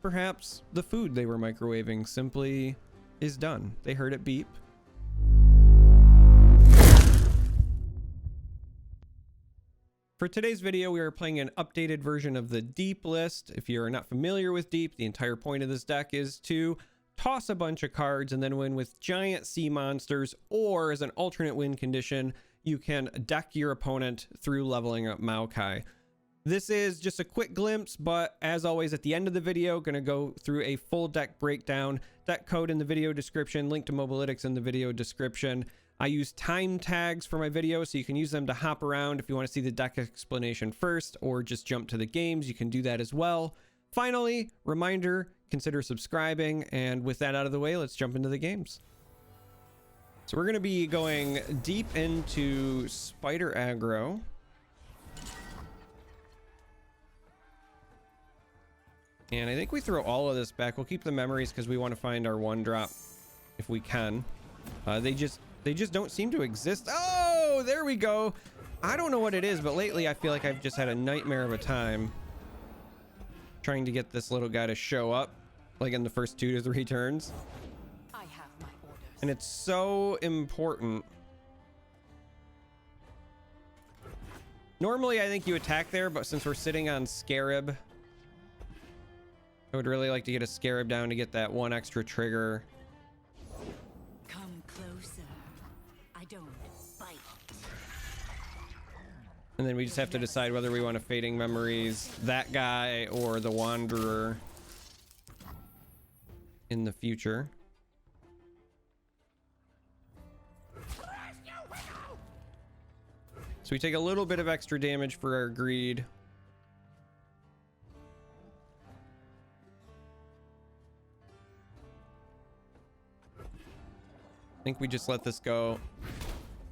perhaps the food they were microwaving simply is done. They heard it beep. For today's video, we are playing an updated version of the Deep list. If you're not familiar with Deep, the entire point of this deck is to toss a bunch of cards and then win with giant sea monsters, or as an alternate win condition, you can deck your opponent through leveling up Maokai. This is just a quick glimpse, but as always at the end of the video, going to go through a full deck breakdown. Deck code in the video description, link to Mobalytics in the video description. I use time tags for my videos, so you can use them to hop around if you want to see the deck explanation first, or just jump to the games. You can do that as well. Finally, reminder, consider subscribing, and with that out of the way, let's jump into the games. So we're going to be going deep into Spider Aggro. And I think we throw all of this back. We'll keep the memories because we want to find our one drop if we can. They just don't seem to exist. Oh, there we go. I don't know what it is, but lately I feel like I've just had a nightmare of a time trying to get this little guy to show up, like in the first 2 to 3 turns. I have my orders. And it's so important. Normally I think you attack there, but since we're sitting on Scarab, I would really like to get a Scarab down to get that one extra trigger. Come closer. I don't bite. And then we just have to decide whether we want to Fading Memories that guy or the Wanderer in the future. So we take a little bit of extra damage for our greed. I think we just let this go.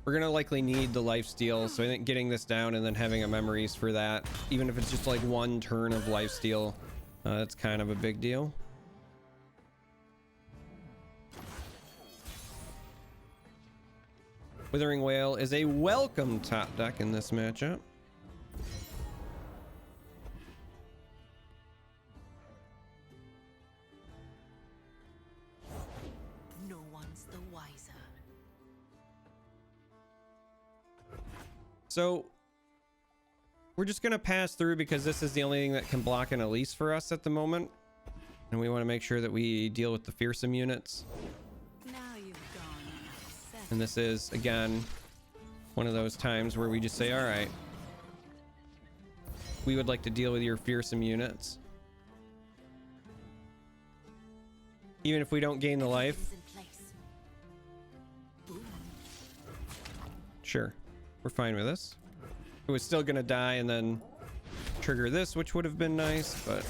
We're gonna likely need the lifesteal, so I think getting this down and then having a memories for that, even if it's just like 1 turn of lifesteal, that's kind of a big deal. Withering Whale is a welcome top deck in this matchup. No one's the wiser. So we're just gonna pass through because this is the only thing that can block an Elise for us at the moment, and we want to make sure that we deal with the fearsome units. Now you've gone. And this is again one of those times where we just say, all right, we would like to deal with your fearsome units, even if we don't gain the life. Sure, we're fine with this. It was still gonna die and then trigger this, which would have been nice, but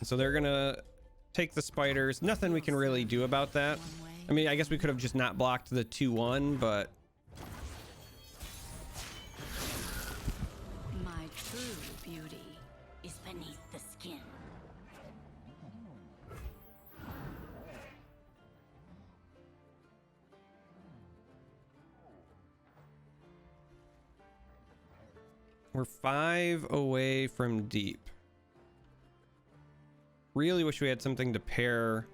so they're gonna take the spiders. Nothing we can really do about that. I mean, I guess we could have just not blocked the 2-1, but My true beauty is beneath the skin. we're 5 away from deep. Really wish we had something to pair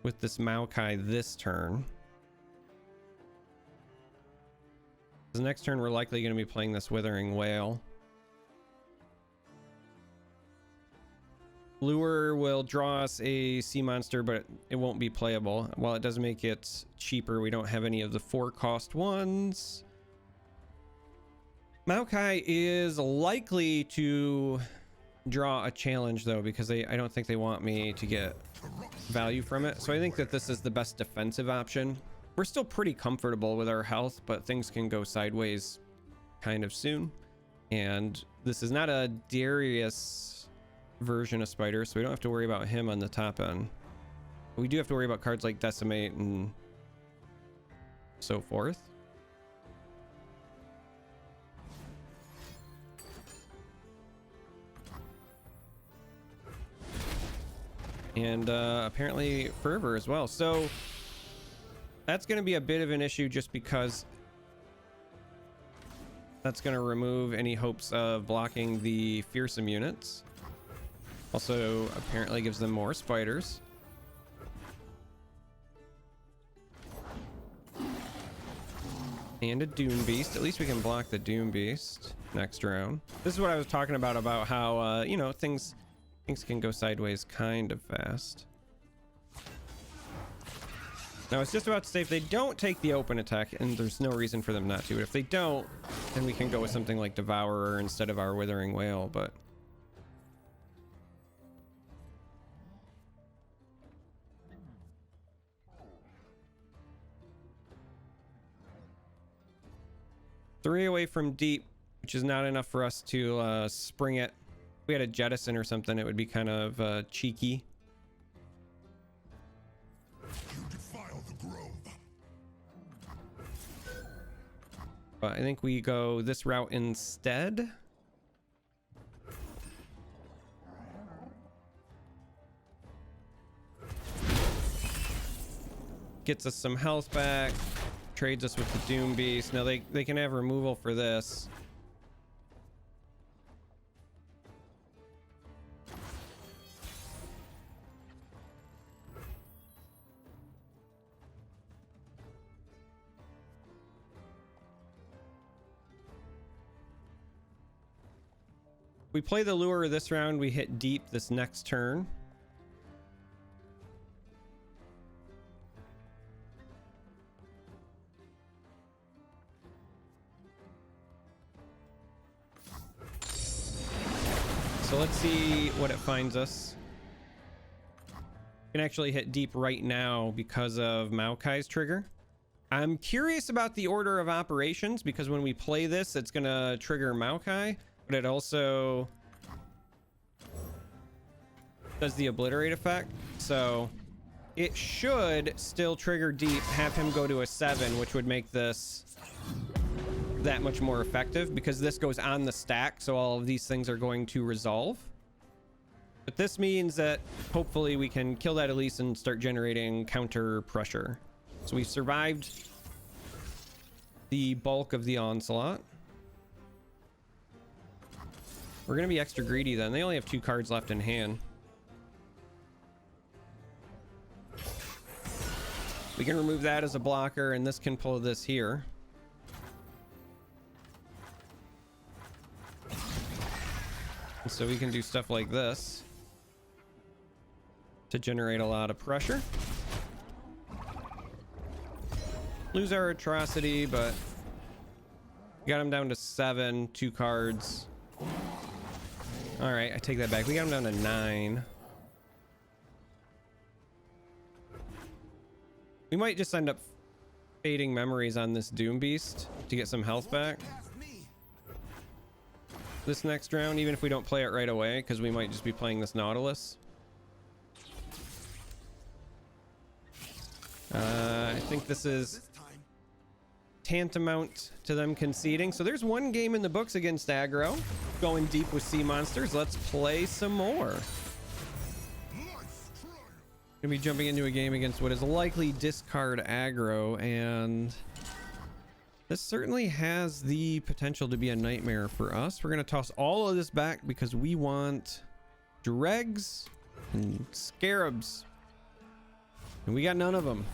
with this Maokai this turn. The next turn we're likely going to be playing this Withering Whale. Lure will draw us a sea monster, but it won't be playable. While it does make it cheaper, we don't have any of the 4-cost ones. Maokai is likely to draw a challenge though, because I don't think they want me to get value from it. So I think that this is the best defensive option. We're still pretty comfortable with our health, but things can go sideways kind of soon. And this is not a Darius version of Spider, so we don't have to worry about him on the top end. But we do have to worry about cards like Decimate and so forth. And apparently Fervor as well. So That's going to be a bit of an issue just because that's going to remove any hopes of blocking the fearsome units. Also, apparently gives them more spiders. And a Doom Beast. At least we can block the Doom Beast next round. This is what I was talking about how, you know, things can go sideways kind of fast. Now, I was just about to say, if they don't take the open attack, and there's no reason for them not to, but if they don't, then we can go with something like Devourer instead of our Withering Whale, but... Three away from deep, which is not enough for us to spring it. If we had a jettison or something, it would be kind of cheeky. You defile the grove. But I think we go this route instead. Gets us some health back. Trades us with the Doom Beast. Now they can have removal for this. We play the lure this round, we hit deep this next turn. So let's see what it finds us. We can actually hit deep right now because of Maokai's trigger. I'm curious about the order of operations because when we play this, it's gonna trigger Maokai, but it also does the obliterate effect. So it should still trigger deep, have him go to a 7, which would make this that much more effective because this goes on the stack, so all of these things are going to resolve. But this means that hopefully we can kill that Elise and start generating counter pressure. So we've survived the bulk of the onslaught. We're gonna be extra greedy then. They only have 2 cards left in hand. We can remove that as a blocker, and this can pull this here. So we can do stuff like this to generate a lot of pressure. Lose our atrocity, but we got him down to 7, 2 cards. All right, I take that back. We got him down to 9. We might just end up fading memories on this Doom Beast to get some health back this next round, even if we don't play it right away, because we might just be playing this Nautilus. I think this is tantamount to them conceding. So there's one game in the books against aggro, going deep with sea monsters. Let's play some more. Gonna be jumping into a game against what is likely discard aggro, and this certainly has the potential to be a nightmare for us. We're gonna toss all of this back because we want dregs and scarabs, and we got none of them.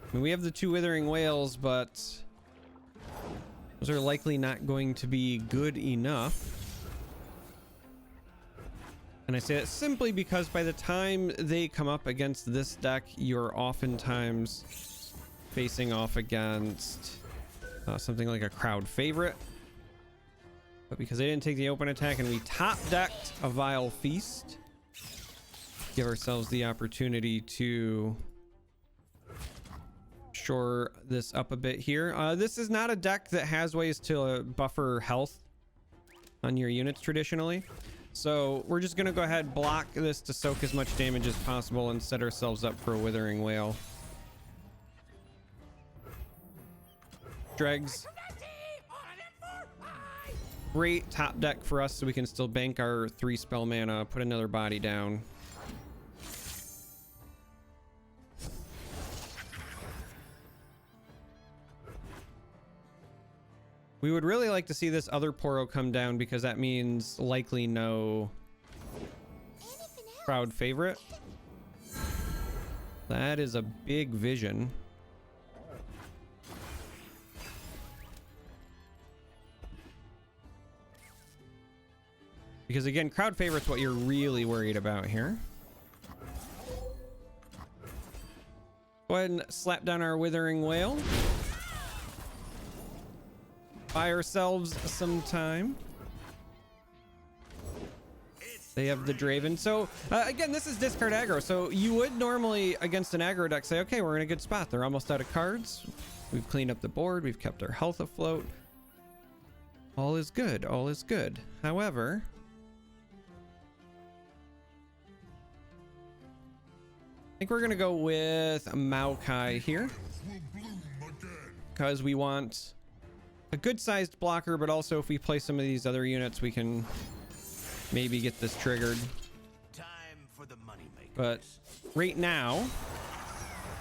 I mean, we have the 2 withering whales, but those are likely not going to be good enough. And I say that simply because by the time they come up against this deck, you're oftentimes facing off against something like a crowd favorite. But because they didn't take the open attack and we top decked a Vile Feast, give ourselves the opportunity to shore this up a bit here. This is not a deck that has ways to buffer health on your units traditionally. So we're just gonna go ahead, block this to soak as much damage as possible and set ourselves up for a Withering Whale. Dregs. Great top deck for us so we can still bank our 3 spell mana, put another body down. We would really like to see this other Poro come down because that means likely no crowd favorite. That is a big vision. Because again, crowd favorite's what you're really worried about here. Go ahead and slap down our Withering Whale. Buy ourselves some time. They have the Draven. So again, this is discard aggro. So you would normally against an aggro deck say, okay, we're in a good spot. They're almost out of cards. We've cleaned up the board. We've kept our health afloat. All is good. All is good. However, I think we're going to go with Maokai here because we want a good sized blocker, but also if we play some of these other units, we can maybe get this triggered. Time for the money makers. But right now,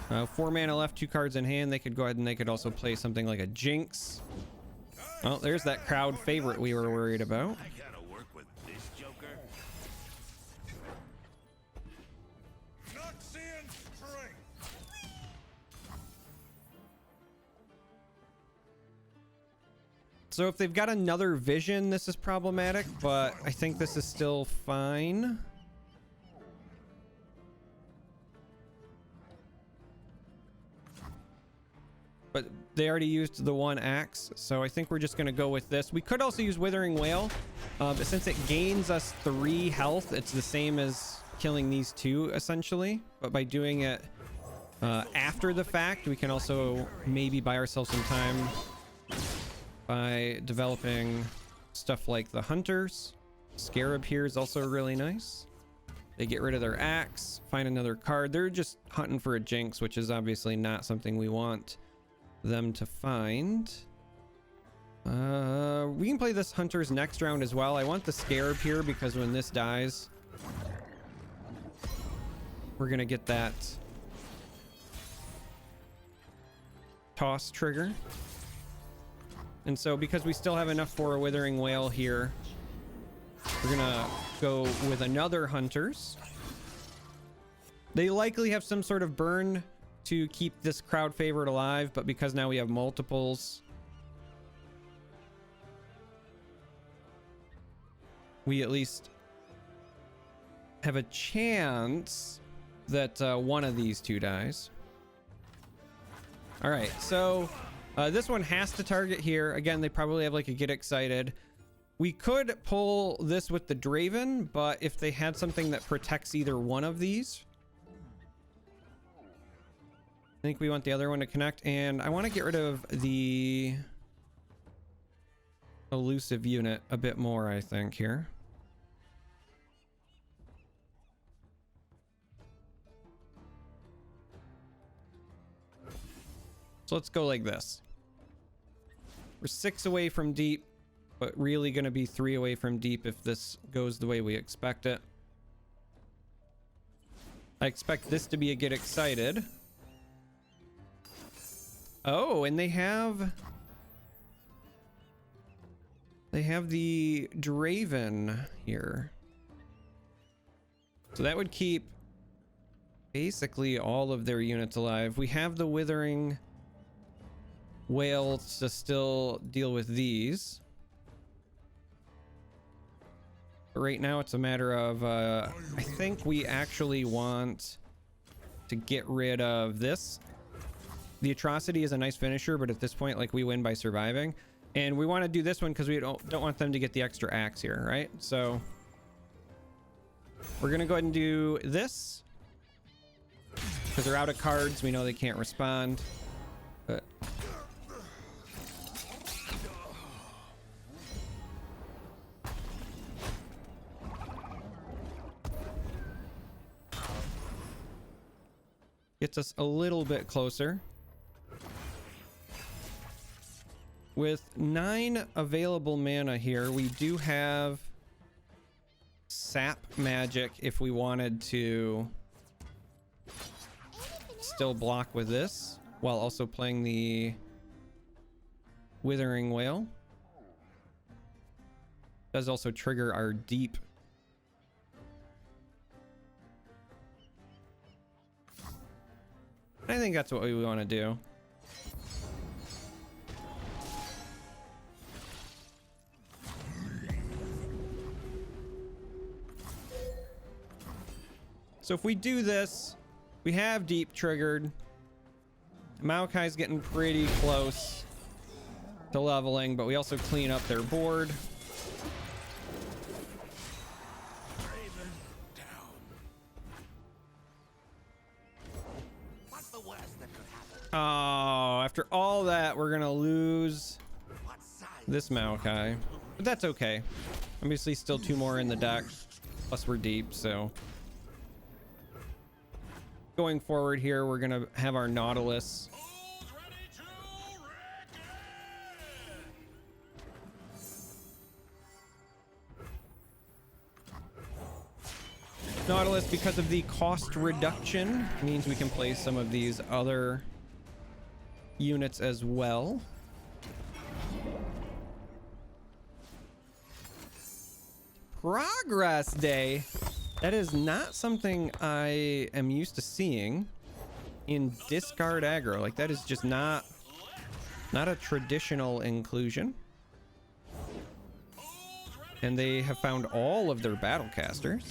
4 mana left, 2 cards in hand. They could go ahead and they could also play something like a Jinx. Oh, there's that crowd favorite we were worried about. I gotta work with this Joker. Noxian strength. So if they've got another vision, this is problematic, but I think this is still fine. But they already used the 1 axe, so I think we're just going to go with this. We could also use Withering Whale, but since it gains us 3 health, it's the same as killing these 2 essentially. But by doing it after the fact, we can also maybe buy ourselves some time by developing stuff like the Hunters. Scarab here is also really nice. They get rid of their axe, find another card. They're just hunting for a Jinx, which is obviously not something we want them to find. We can play this Hunters next round as well. I want the Scarab here because when this dies, we're gonna get that toss trigger. And so because we still have enough for a Withering Whale here, we're gonna go with another Hunters. They likely have some sort of burn to keep this crowd favorite alive, but because now we have multiples, we at least have a chance that one of these 2 dies. All right, so this one has to target here. Again, they probably have like a get excited. We could pull this with the Draven, but if they had something that protects either one of these, I think we want the other one to connect. And I want to get rid of the elusive unit a bit more, I think, here. So let's go like this. We're 6 away from deep, but really going to be 3 away from deep if this goes the way we expect it. I expect this to be a get excited. Oh, and they have the Draven here. So that would keep basically all of their units alive. We have the Withering Whale to still deal with these. But right now it's a matter of I think we actually want to get rid of this. The Atrocity is a nice finisher, but at this point, like, we win by surviving. And we want to do this one because we don't want them to get the extra axe here, right? So we're gonna go ahead and do this because they're out of cards. We know they can't respond, but gets us a little bit closer. With 9 available mana here, we do have sap magic if we wanted to still block with this while also playing the Withering Whale. Does also trigger our deep. I think that's what we want to do. So if we do this, we have deep triggered. Maokai's getting pretty close to leveling, but we also clean up their board. What's the worst that could happen? Oh, after all that, we're gonna lose What size? this Maokai. But that's okay. Obviously, still 2 more in the deck. Plus, we're deep, so. Going forward here, we're gonna have our Nautilus. Nautilus, because of the cost reduction, means we can play some of these other units as well. Progress Day. That is not something I am used to seeing in discard aggro. Like, that is just not a traditional inclusion. And they have found all of their battlecasters.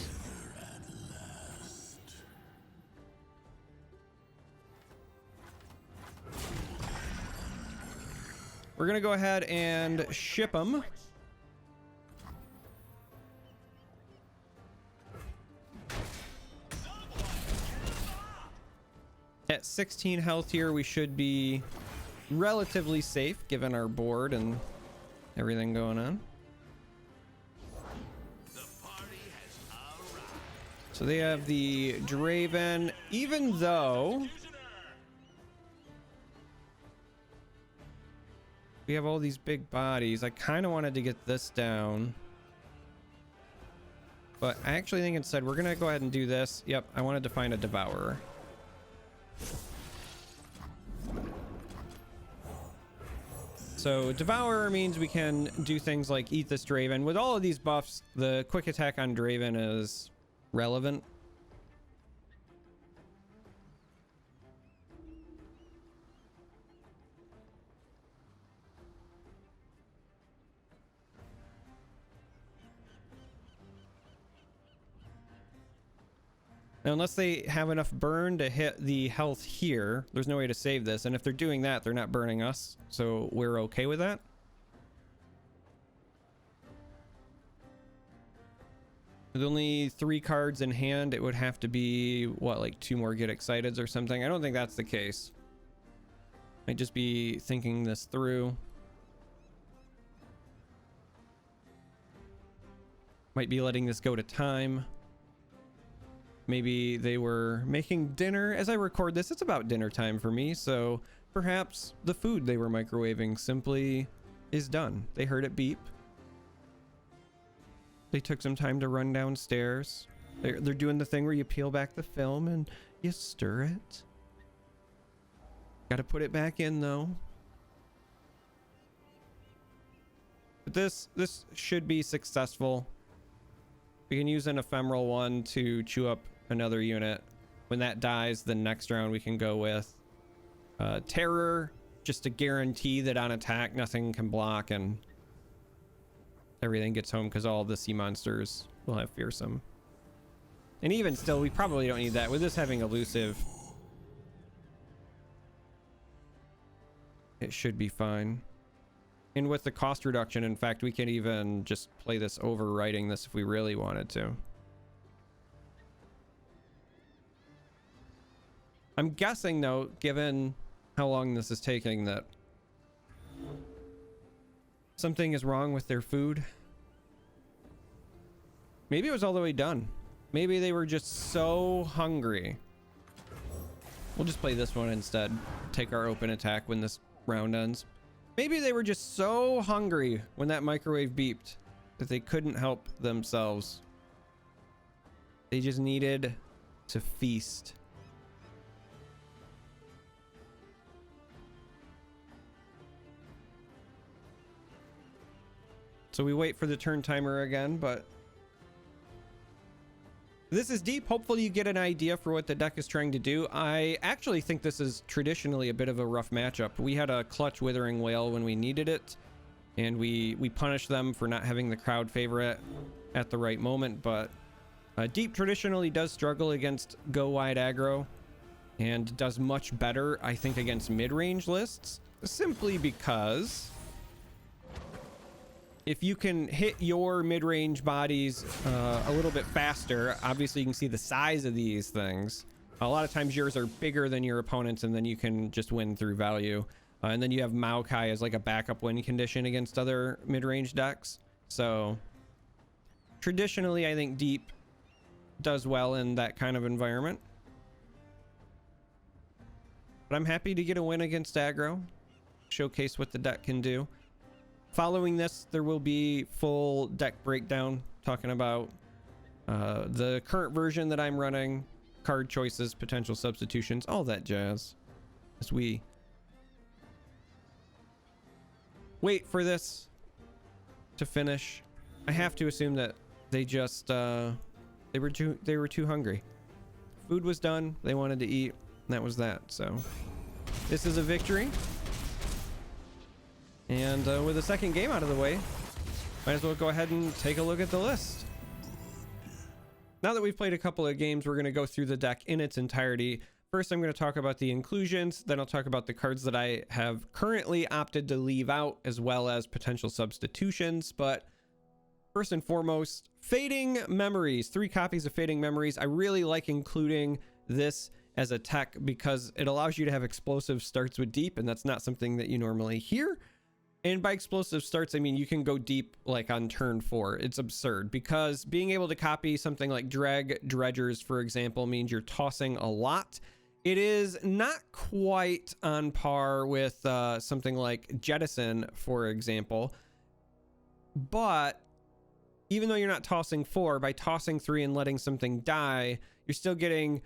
We're gonna go ahead and ship them. At 16 health here, we should be relatively safe given our board and everything going on. So they have the Draven, even though we have all these big bodies. I kind of wanted to get this down, but I actually think instead we're gonna go ahead and do this. Yep, I wanted to find a Devourer. So Devourer means we can do things like eat this Draven. With all of these buffs, the quick attack on Draven is relevant. Now, unless they have enough burn to hit the health here, there's no way to save this. And if they're doing that, they're not burning us. So we're okay with that. With only 3 cards in hand, it would have to be, what, like 2 more Get Exciteds or something? I don't think that's the case. Might just be thinking this through. Might be letting this go to time. Maybe they were making dinner. As I record this, it's about dinner time for me, so perhaps the food they were microwaving simply is done. They heard it beep. They took some time to run downstairs. They're doing the thing where you peel back the film and you stir it. Gotta put it back in though. But this should be successful. We can use an ephemeral one to chew up another unit. When that dies, the next round we can go with Terror, just to guarantee that on attack nothing can block and everything gets home, because all the sea monsters will have Fearsome. And even still, we probably don't need that. With this having Elusive, it should be fine. And with the cost reduction, in fact, we can even just play this overwriting this if we really wanted to. I'm guessing, though, given how long this is taking, that something is wrong with their food. Maybe it was all the way done. Maybe they were just so hungry. We'll just play this one instead. Take our open attack when this round ends. Maybe they were just so hungry when that microwave beeped that they couldn't help themselves. They just needed to feast. So we wait for the turn timer again, but this is deep. Hopefully you get an idea for what the deck is trying to do. I actually think this is traditionally a bit of a rough matchup. We had a clutch Withering Wail when we needed it, and we punished them for not having the crowd favorite at the right moment, but deep traditionally does struggle against go wide aggro and does much better, I think, against mid-range lists, simply because if you can hit your mid-range bodies a little bit faster, obviously you can see the size of these things. A lot of times yours are bigger than your opponents, and then you can just win through value. And then you have Maokai as like a backup win condition against other mid-range decks. So traditionally, I think deep does well in that kind of environment. But I'm happy to get a win against aggro, showcase what the deck can do. Following this, there will be full deck breakdown talking about the current version that I'm running, card choices, potential substitutions, all that jazz, as we wait for this to finish. I have to assume that they just they were too hungry. Food was done, they wanted to eat, and that was that. So this is a victory. And with the second game out of the way, might as well go ahead and take a look at the list. Now that we've played a couple of games, we're going to go through the deck in its entirety. First, I'm going to talk about the inclusions. Then I'll talk about the cards that I have currently opted to leave out, as well as potential substitutions. But first and foremost, Fading Memories. 3 copies of Fading Memories. I really like including this as a tech because it allows you to have explosive starts with deep, and that's not something that you normally hear. And by explosive starts, I mean you can go deep like on turn 4. It's absurd because being able to copy something like Dreg Dredgers, for example, means you're tossing a lot. It is not quite on par with something like Jettison, for example. But even though you're not tossing 4, by tossing 3 and letting something die, you're still getting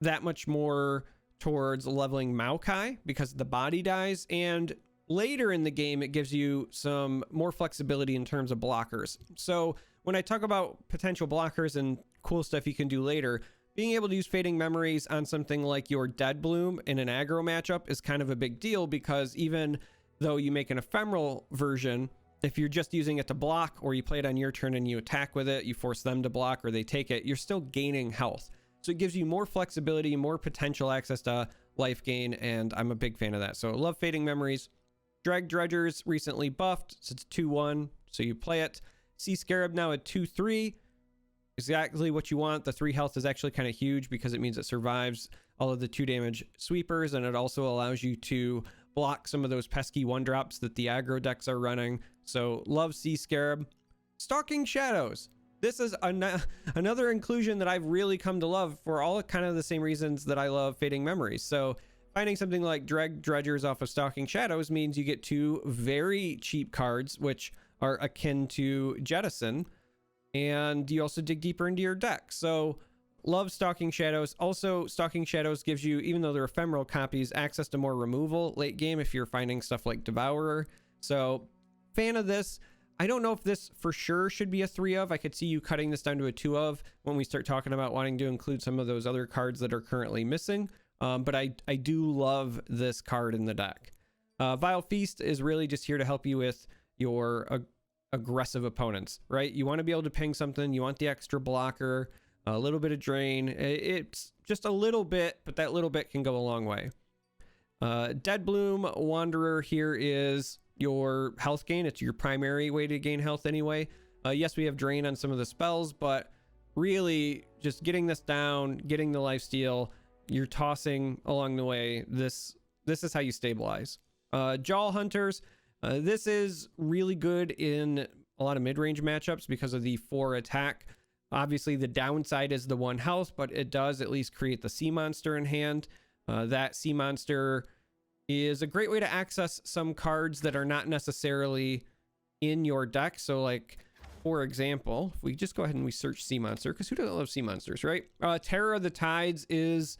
that much more towards leveling Maokai because the body dies. And later in the game, it gives you some more flexibility in terms of blockers. So when I talk about potential blockers and cool stuff you can do later, being able to use Fading Memories on something like your Dead Bloom in an aggro matchup is kind of a big deal because even though you make an ephemeral version, if you're just using it to block or you play it on your turn and you attack with it, you force them to block or they take it, you're still gaining health. So it gives you more flexibility, more potential access to life gain, and I'm a big fan of that. So I love Fading Memories. Dreg Dredgers recently buffed, so it's 2-1, so you play it. Sea Scarab now at 2-3, exactly what you want. The 3 health is actually kind of huge because it means it survives all of the 2 damage sweepers, and it also allows you to block some of those pesky 1-drops that the aggro decks are running. So love Sea Scarab. Stalking Shadows. This is another inclusion that I've really come to love for all kind of the same reasons that I love Fading Memories. So finding something like Dreg Dredgers off of Stalking Shadows means you get 2 very cheap cards, which are akin to Jettison, and you also dig deeper into your deck. So love Stalking Shadows. Also, Stalking Shadows gives you, even though they're ephemeral copies, access to more removal late game if you're finding stuff like Devourer. So fan of this. I don't know if this for sure should be a 3 of. I could see you cutting this down to a 2 of when we start talking about wanting to include some of those other cards that are currently missing. But I do love this card in the deck. Vile Feast is really just here to help you with your aggressive opponents, right? You want to be able to ping something. You want the extra blocker, a little bit of drain. It's just a little bit, but that little bit can go a long way. Dead Bloom Wanderer here is your health gain. It's your primary way to gain health anyway. Yes, we have drain on some of the spells, but really just getting this down, getting the lifesteal, you're tossing along the way. This is how you stabilize. Jaw Hunters. This is really good in a lot of mid-range matchups because of the 4 attack. Obviously, the downside is the 1 health, but it does at least create the sea monster in hand. That sea monster is a great way to access some cards that are not necessarily in your deck. So like, for example, if we just go ahead and we search sea monster, because who doesn't love sea monsters, right? Terror of the Tides is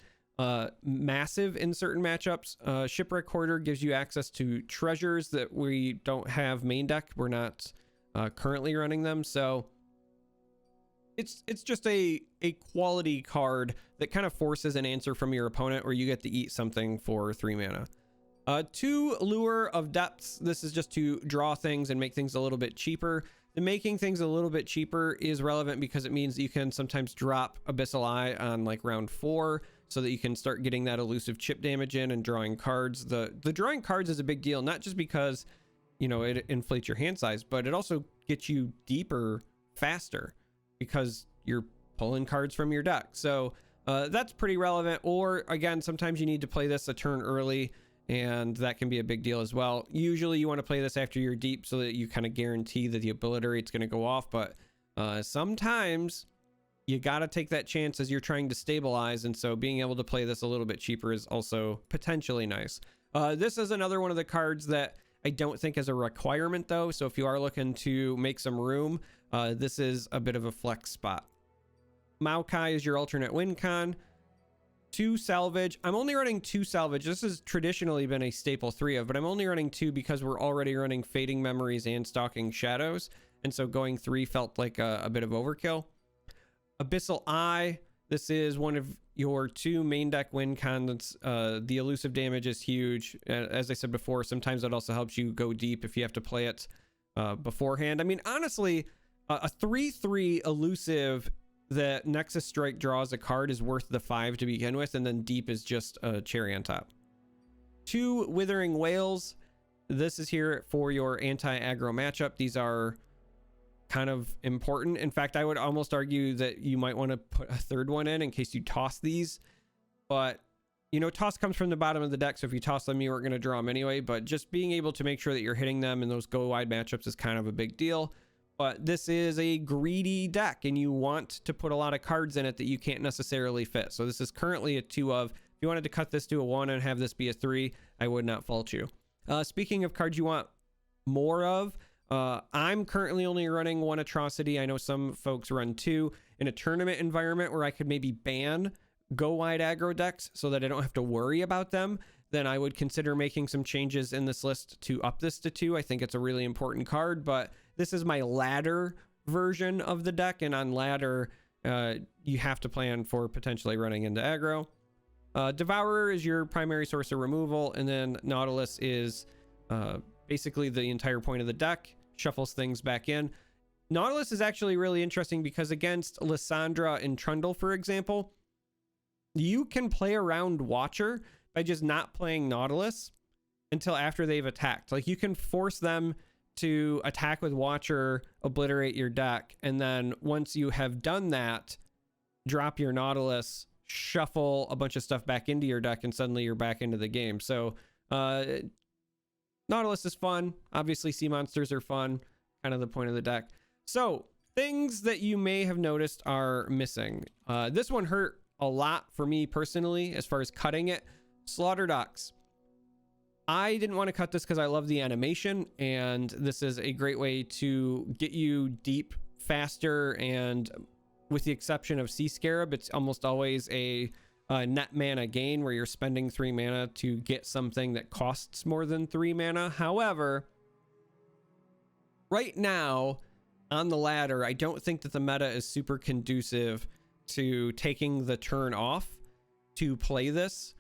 massive in certain matchups. Shipwreck Hoarder gives you access to treasures that we don't have main deck. We're not currently running them. So it's just a quality card that kind of forces an answer from your opponent, or you get to eat something for 3 mana. 2 Lure of Depths. This is just to draw things and make things a little bit cheaper. The making things a little bit cheaper is relevant because it means you can sometimes drop Abyssal Eye on like round 4 so that you can start getting that elusive chip damage in and drawing cards. The drawing cards is a big deal, not just because, you know, it inflates your hand size, but it also gets you deeper faster because you're pulling cards from your deck. So that's pretty relevant. Or again, sometimes you need to play this a turn early, and that can be a big deal as well. Usually you want to play this after you're deep so that you kind of guarantee that the ability rate's going to go off, but sometimes you got to take that chance as you're trying to stabilize, and so being able to play this a little bit cheaper is also potentially nice. This is another one of the cards that I don't think is a requirement though, so if you are looking to make some room, this is a bit of a flex spot. Maokai is your alternate win con. 2 salvage. I'm only running 2 salvage. This has traditionally been a staple 3 of, but I'm only running 2 because we're already running Fading Memories and Stalking Shadows, and so going 3 felt like a bit of overkill. Abyssal Eye. This is one of your 2 main deck win cons. The elusive damage is huge. As I said before, sometimes that also helps you go deep if you have to play it beforehand. I mean, honestly, a 3/3 elusive that Nexus Strike draws a card is worth the 5 to begin with, and then deep is just a cherry on top. 2 Withering Whales. This is here for your anti-aggro matchup. These are kind of important. In fact, I would almost argue that you might want to put a 3rd one in case you toss these. But, you know, toss comes from the bottom of the deck, so if you toss them, you weren't going to draw them anyway. But just being able to make sure that you're hitting them in those go-wide matchups is kind of a big deal. But this is a greedy deck, and you want to put a lot of cards in it that you can't necessarily fit. So this is currently a 2 of. If you wanted to cut this to a 1 and have this be a 3, I would not fault you. Speaking of cards you want more of, I'm currently only running 1 Atrocity. I know some folks run 2. In a tournament environment where I could maybe ban go wide aggro decks so that I don't have to worry about them, then I would consider making some changes in this list to up this to 2. I think it's a really important card, but this is my ladder version of the deck, and on ladder, you have to plan for potentially running into aggro. Devourer is your primary source of removal, and then Nautilus is basically the entire point of the deck, shuffles things back in. Nautilus is actually really interesting because against Lysandra and Trundle, for example, you can play around Watcher by just not playing Nautilus until after they've attacked. Like, you can force them to attack with Watcher, obliterate your deck, and then once you have done that, drop your Nautilus, shuffle a bunch of stuff back into your deck, and suddenly you're back into the game. So Nautilus is fun. Obviously, sea monsters are fun, kind of the point of the deck. So things that you may have noticed are missing. This one hurt a lot for me personally as far as cutting it. Slaughter Docks. I didn't want to cut this because I love the animation, and this is a great way to get you deep faster, and with the exception of Sea Scarab, it's almost always a net mana gain where you're spending 3 mana to get something that costs more than 3 mana. However, right now on the ladder, I don't think that the meta is super conducive to taking the turn off to play this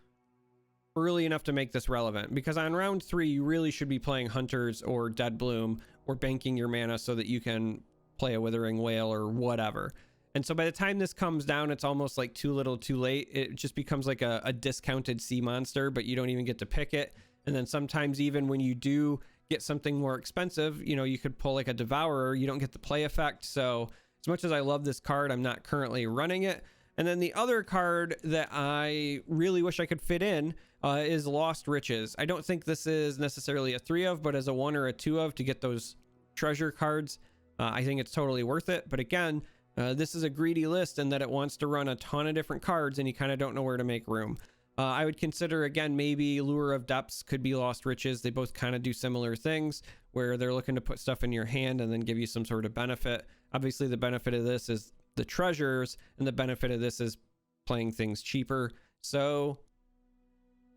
early enough to make this relevant, because on round 3 you really should be playing Hunters or Dead Bloom or banking your mana so that you can play a Withering Whale or whatever. And so by the time this comes down, it's almost like too little too late. It just becomes like a discounted sea monster, but you don't even get to pick it. And then sometimes even when you do get something more expensive, you know, you could pull like a Devourer, you don't get the play effect. So as much as I love this card, I'm not currently running it. And then the other card that I really wish I could fit in is Lost Riches. I don't think this is necessarily a 3 of, but as a 1 or a 2 of to get those treasure cards, I think it's totally worth it. But again, this is a greedy list in that it wants to run a ton of different cards and you kind of don't know where to make room. I would consider, again, maybe Lure of Depths could be Lost Riches. They both kind of do similar things where they're looking to put stuff in your hand and then give you some sort of benefit. Obviously, the benefit of this is the treasures, and the benefit of this is playing things cheaper. So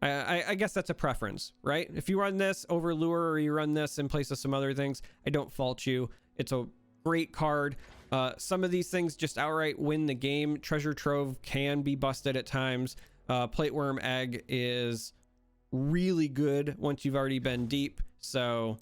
I guess that's a preference, right? If you run this over Lure or you run this in place of some other things, I don't fault you. It's a great card. Some of these things just outright win the game. Treasure Trove can be busted at times. Plateworm Egg is really good once you've already been deep. So,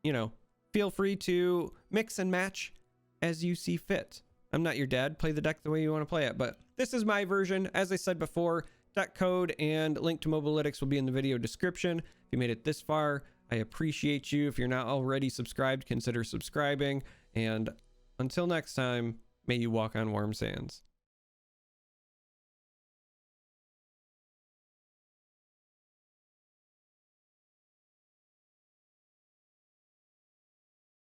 you know, feel free to mix and match as you see fit. I'm not your dad. Play the deck the way you want to play it. But this is my version. As I said before, deck code and link to Mobalytics will be in the video description. If you made it this far, I appreciate you. If you're not already subscribed, consider subscribing. And until next time, may you walk on warm sands.